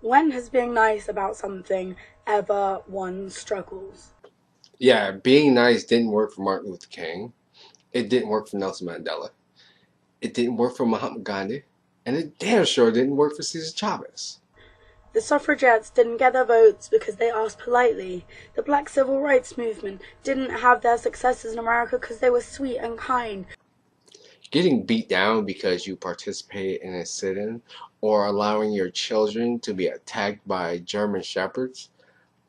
When has being nice about something ever won struggles? Yeah, being nice didn't work for Martin Luther King. It didn't work for Nelson Mandela. It didn't work for Mahatma Gandhi. And it damn sure didn't work for Cesar Chavez. The suffragettes didn't get their votes because they asked politely. The black civil rights movement didn't have their successes in America because they were sweet and kind. Getting beat down because you participate in a sit-in or allowing your children to be attacked by German shepherds,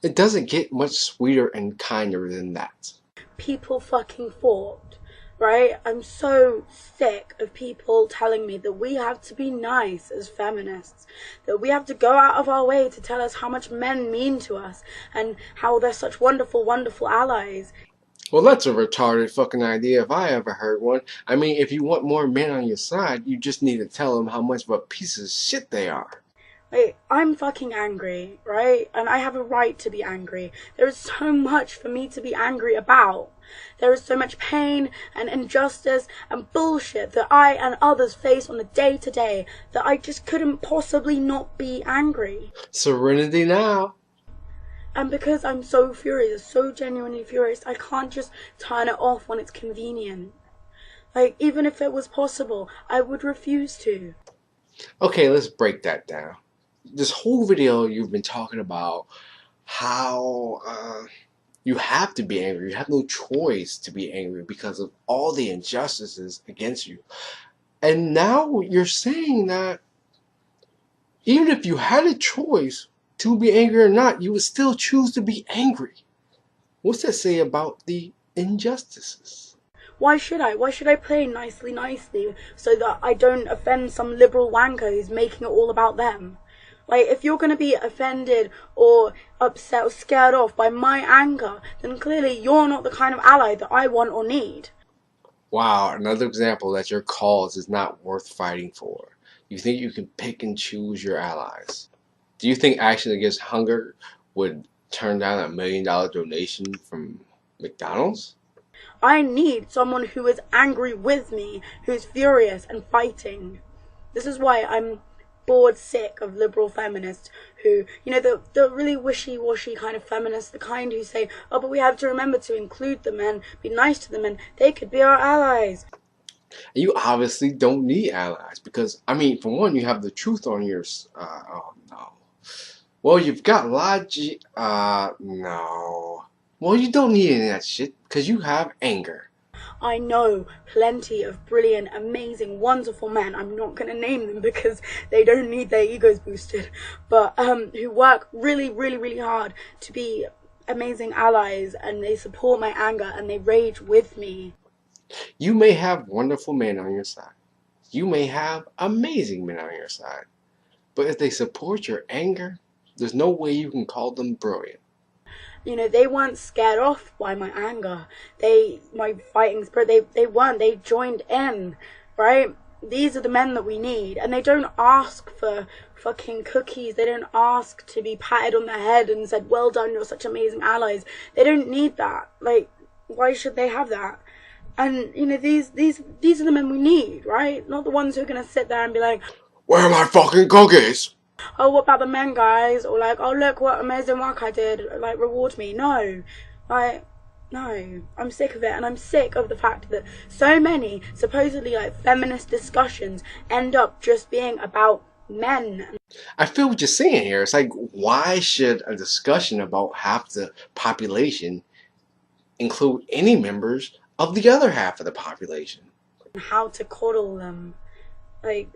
it doesn't get much sweeter and kinder than that. People fucking fought, right? I'm so sick of people telling me that we have to be nice as feminists, that we have to go out of our way to tell us how much men mean to us and how they're such wonderful, wonderful allies. Well, that's a retarded fucking idea if I ever heard one. I mean, if you want more men on your side, you just need to tell them how much of a piece of shit they are. Like, I'm fucking angry, right? And I have a right to be angry. There is so much for me to be angry about. There is so much pain and injustice and bullshit that I and others face on the day-to-day that I just couldn't possibly not be angry. Serenity now. And because I'm so furious, so genuinely furious, I can't just turn it off when it's convenient. Like, even if it was possible, I would refuse to. Okay, let's break that down. This whole video you've been talking about how you have to be angry. You have no choice to be angry because of all the injustices against you. And now you're saying that even if you had a choice to be angry or not, you would still choose to be angry. What's that say about the injustices? Why should I? Why should I play nicely so that I don't offend some liberal wanker who's making it all about them? Like, if you're going to be offended or upset or scared off by my anger, then clearly you're not the kind of ally that I want or need. Wow, another example that your cause is not worth fighting for. You think you can pick and choose your allies. Do you think Action Against Hunger would turn down $1 million donation from McDonald's? I need someone who is angry with me, who's furious and fighting. This is why I'm bored sick of liberal feminists who, the really wishy-washy kind of feminists, the kind who say, oh, but we have to remember to include the men, be nice to the men, they could be our allies. You obviously don't need allies because, I mean, for one, you have the truth on your oh no. Well, you've got logic. No. Well, you don't need any of that shit because you have anger. I know plenty of brilliant, amazing, wonderful men. I'm not going to name them because they don't need their egos boosted, but who work really, really, really hard to be amazing allies, and they support my anger and they rage with me. You may have wonderful men on your side. You may have amazing men on your side. But if they support your anger, there's no way you can call them brilliant. They weren't scared off by my anger. My fighting spirit, they weren't. They joined in, right? These are the men that we need. And they don't ask for fucking cookies. They don't ask to be patted on the head and said, well done, you're such amazing allies. They don't need that. Like, why should they have that? And, these are the men we need, right? Not the ones who are going to sit there and be like, where are my fucking cookies? Oh, what about the men, guys? Or like, oh, look what amazing work I did. Like, reward me. No. Like, no. I'm sick of it. And I'm sick of the fact that so many supposedly, like, feminist discussions end up just being about men. I feel what you're saying here. It's like, why should a discussion about half the population include any members of the other half of the population? How to coddle them. Like,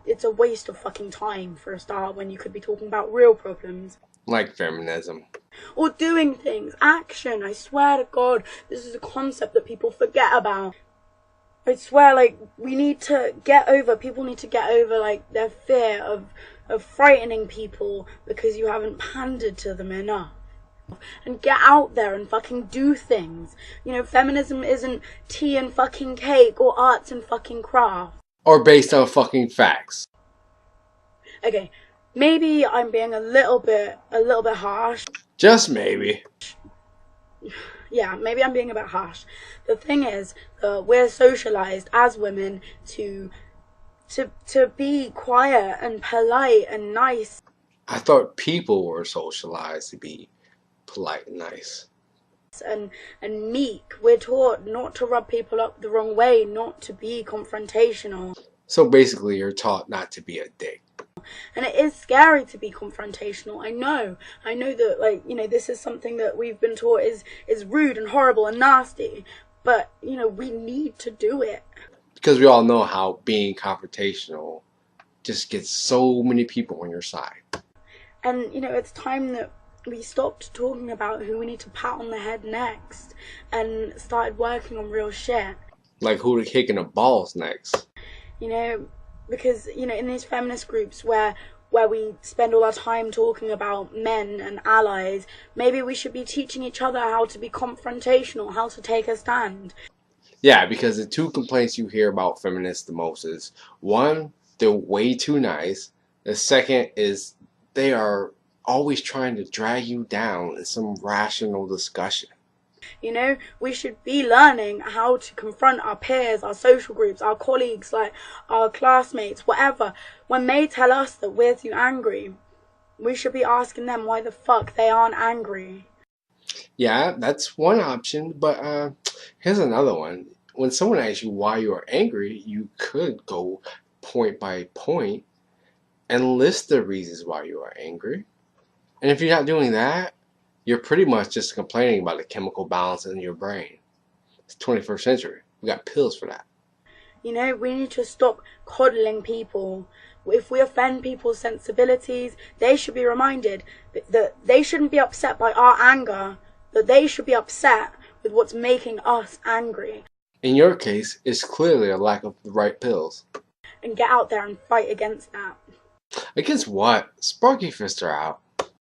it's a waste of fucking time for a start when you could be talking about real problems. Like feminism. Or doing things. Action. I swear to God, this is a concept that people forget about. I swear, like, people need to get over, like, their fear of frightening people because you haven't pandered to them enough. And get out there and fucking do things. Feminism isn't tea and fucking cake or arts and fucking craft. Or based on fucking facts. Okay, maybe I'm being a little bit harsh. Just maybe. Yeah, maybe I'm being a bit harsh. The thing is, we're socialized as women to be quiet and polite and nice. I thought people were socialized to be polite and nice. And meek. We're taught not to rub people up the wrong way, not to be confrontational. So basically, you're taught not to be a dick. And it is scary to be confrontational. I know that, like, you know, this is something that we've been taught is rude and horrible and nasty, but you know, we need to do it. Because we all know how being confrontational just gets so many people on your side. And you know, it's time that we stopped talking about who we need to pat on the head next and started working on real shit. Like who to kick in the balls next. You know, because you know, in these feminist groups where we spend all our time talking about men and allies, maybe we should be teaching each other how to be confrontational, how to take a stand. Yeah, because the two complaints you hear about feminists the most is one, they're way too nice. The second is they are always trying to drag you down in some rational discussion. You know, we should be learning how to confront our peers, our social groups, our colleagues, like our classmates, whatever. When they tell us that we're too angry, we should be asking them why the fuck they aren't angry. Yeah, that's one option, but here's another one. When someone asks you why you are angry, you could go point by point and list the reasons why you are angry. And if you're not doing that, you're pretty much just complaining about the chemical balance in your brain. It's 21st century. We got pills for that. You know, we need to stop coddling people. If we offend people's sensibilities, they should be reminded that they shouldn't be upset by our anger, that they should be upset with what's making us angry. In your case, it's clearly a lack of the right pills. And get out there and fight against that. Against what? SparkyFister out.